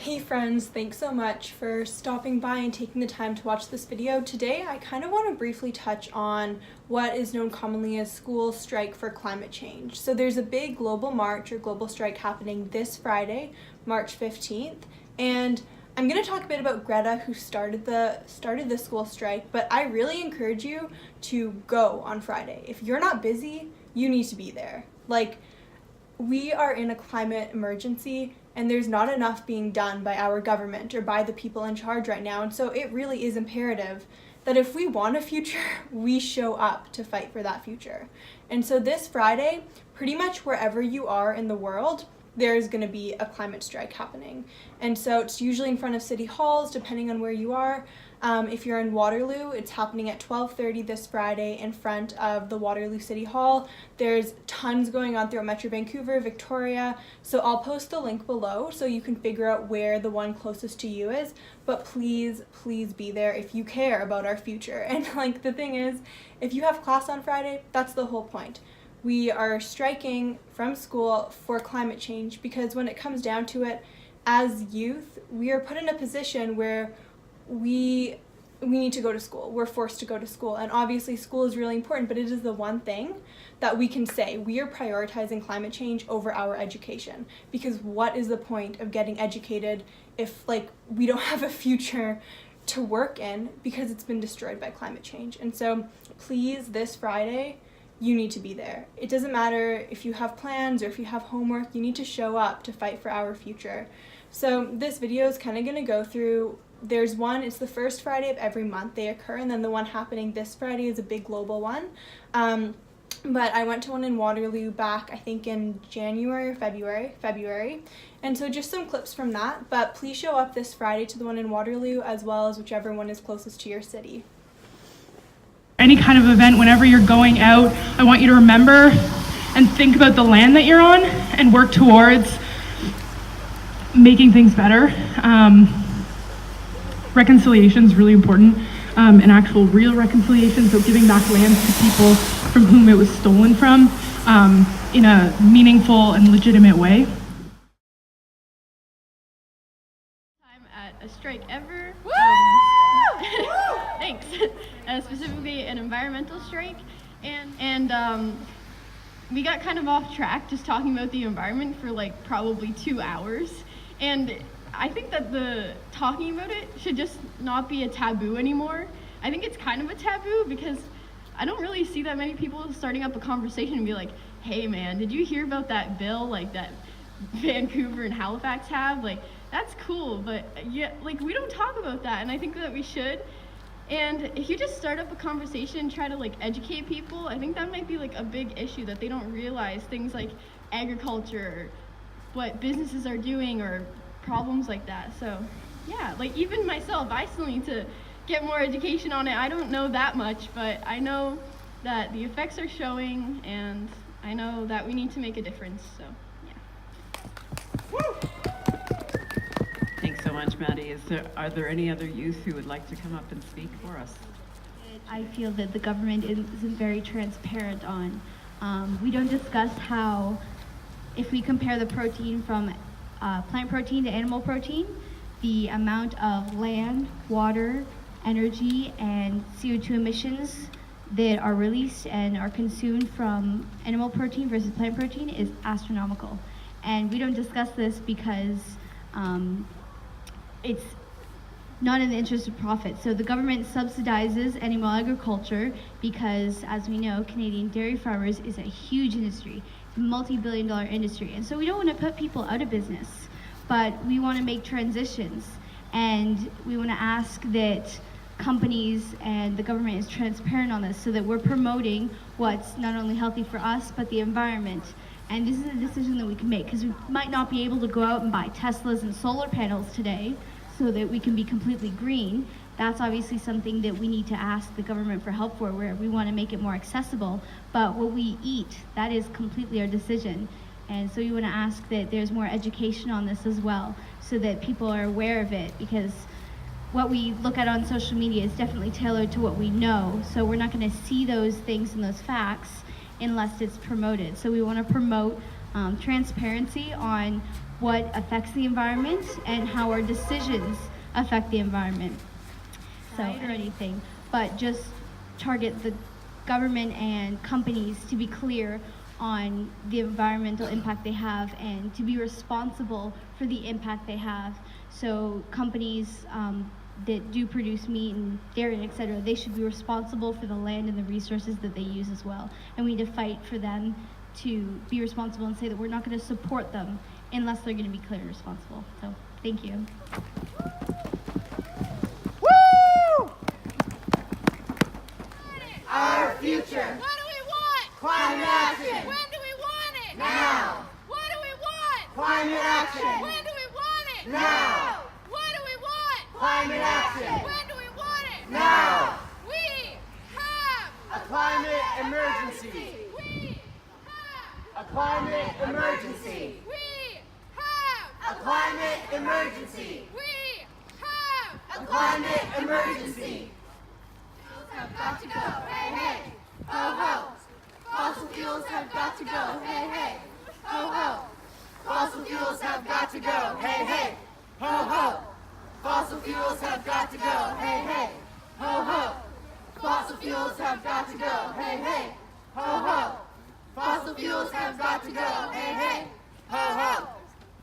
Hey friends, thanks so much for stopping by and taking the time to watch this video. Today I kind of want to briefly touch on what is known commonly as School Strike for Climate Change. So there's a big global march or global strike happening this Friday, March 15th, and I'm going to talk a bit about Greta, who started the school strike, but I really encourage you to go on Friday. If you're not busy, you need to be there. We are in a climate emergency, and there's not enough being done by our government or by the people in charge right now. And so it really is imperative that if we want a future, we show up to fight for that future. And so this Friday, pretty much wherever you are in the world, there's going to be a climate strike happening. And so it's usually in front of city halls, depending on where you are. If you're in Waterloo, it's happening at 12:30 this Friday in front of the Waterloo City Hall. There's tons going on throughout Metro Vancouver, Victoria, so I'll post the link below so you can figure out where the one closest to you is, but please be there if you care about our future. And the thing is, if you have class on Friday, that's the whole point. We are striking from school for climate change because when it comes down to it, as youth, we are put in a position where we need to go to school. We're forced to go to school. And obviously school is really important, but it is the one thing that we can say we are prioritizing climate change over our education. Because what is the point of getting educated if we don't have a future to work in because it's been destroyed by climate change? And so please, this Friday, you need to be there. It doesn't matter if you have plans or if you have homework, you need to show up to fight for our future. So this video is kind of going to go through, there's one, it's the first Friday of every month they occur, and then the one happening this Friday is a big global one. But I went to one in Waterloo back, I think in January or February. And so just some clips from that, but please show up this Friday to the one in Waterloo as well as whichever one is closest to your city. Any kind of event, whenever you're going out, I want you to remember and think about the land that you're on and work towards making things better. Reconciliation is really important, and actual real reconciliation, so giving back lands to people from whom it was stolen from in a meaningful and legitimate way. Time at a strike ever. Thanks. Specifically an environmental strike, and we got kind of off track just talking about the environment for probably 2 hours, and I think that the talking about it should just not be a taboo anymore. I think it's kind of a taboo because I don't really see that many people starting up a conversation and be like, hey man, did you hear about that bill that Vancouver and Halifax have? That's cool, but yeah, we don't talk about that, and I think that we should. And if you just start up a conversation and try to educate people, I think that might be a big issue, that they don't realize things like agriculture, what businesses are doing, or problems like that. So yeah, even myself, I still need to get more education on it. I don't know that much, but I know that the effects are showing, and I know that we need to make a difference, so yeah. Woo! Thanks so much, Maddy. Are there any other youth who would like to come up and speak for us? I feel that the government isn't very transparent on. We don't discuss how, if we compare the protein from plant protein to animal protein, the amount of land, water, energy, and CO2 emissions that are released and are consumed from animal protein versus plant protein is astronomical. And we don't discuss this because it's not in the interest of profit. So the government subsidizes animal agriculture because, as we know, Canadian dairy farmers is a huge industry. It's a multi-billion-dollar industry. And so we don't want to put people out of business, but we want to make transitions. And we want to ask that companies and the government is transparent on this so that we're promoting what's not only healthy for us, but the environment. And this is a decision that we can make, because we might not be able to go out and buy Teslas and solar panels today so that we can be completely green. That's obviously something that we need to ask the government for help for, where we want to make it more accessible. But what we eat, that is completely our decision. And so we want to ask that there's more education on this as well, so that people are aware of it, because what we look at on social media is definitely tailored to what we know. So we're not going to see those things and those facts unless it's promoted. So we want to promote transparency on what affects the environment and how our decisions affect the environment. So, or anything, but just target the government and companies to be clear on the environmental impact they have and to be responsible for the impact they have. So companies that do produce meat and dairy, etc., they should be responsible for the land and the resources that they use as well. And we need to fight for them to be responsible and say that we're not going to support them unless they're going to be clear and responsible. So thank you. Woo! Our future. What do we want? Climate action. When do we want it? Now. What do we want? Climate action. When do we want it? Now. What do we want? Climate action. When do we want it? Now. We have A climate emergency. We have A climate emergency. We have A climate emergency. We have A climate emergency. have got to go. Hey, hey. Ho, ho. Fossil fuels have got to go. Hey, hey. Ho, ho. Fossil fuels have got to go. Hey, hey. Ho, ho. Fossil fuels have got to go. Hey, hey. Ho, ho. Fossil fuels have got to go. Hey, hey. Ho, ho. Fossil fuels have got to go. Hey, hey. Ho, ho.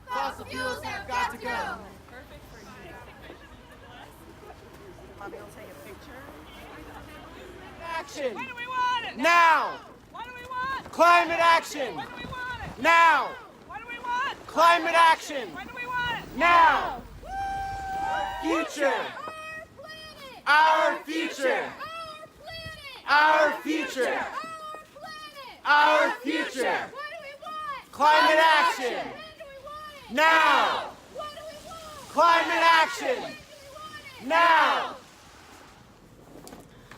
Fossil fuels have got to go. Action. When do we want it? Now. What do we want? Climate action. When do we want it? Now. What do we want? Climate action. When do we want it? Now. Future. Our planet. Our future. Our planet. Our future. Our planet. Our future. What do we want? Climate action. When do we want it? Now. What do we want? Climate action. Now.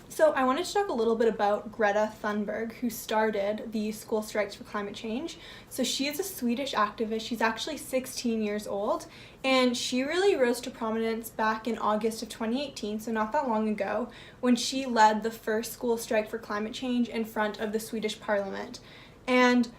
So I wanted to talk a little bit about Greta Thunberg, who started the school strikes for climate change. So she is a Swedish activist. She's actually 16 years old, and she really rose to prominence back in August of 2018, so not that long ago, when she led the first school strike for climate change in front of the Swedish parliament. And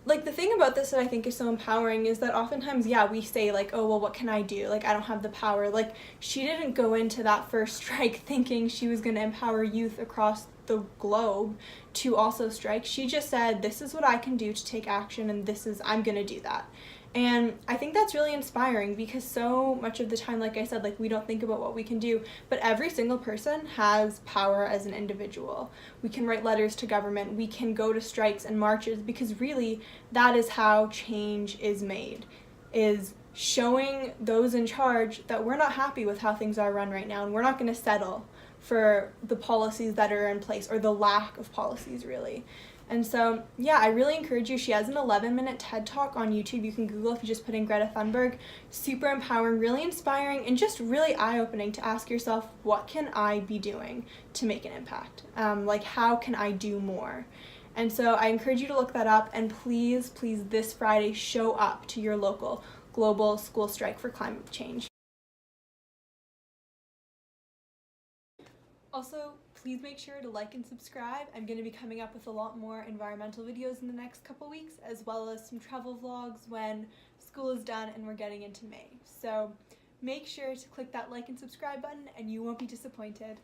like the thing about this that I think is so empowering is that oftentimes, we say like, oh, well, what can I do? Like, I don't have the power. Like, she didn't go into that first strike thinking she was going to empower youth across the globe to also strike. She just said, this is what I can do to take action, and I'm going to do that. And I think that's really inspiring because so much of the time, like I said, like we don't think about what we can do, but every single person has power as an individual. We can write letters to government, we can go to strikes and marches, because really that is how change is made, is showing those in charge that we're not happy with how things are run right now, and we're not going to settle for the policies that are in place, or the lack of policies really. And so, I really encourage you. She has an 11-minute TED Talk on YouTube. You can Google if you just put in Greta Thunberg. Super empowering, really inspiring, and just really eye-opening to ask yourself, what can I be doing to make an impact? How can I do more? And so I encourage you to look that up, and please, this Friday, show up to your local global school strike for climate change. Also, please make sure to like and subscribe. I'm going to be coming up with a lot more environmental videos in the next couple weeks, as well as some travel vlogs when school is done and we're getting into May. So make sure to click that like and subscribe button and you won't be disappointed.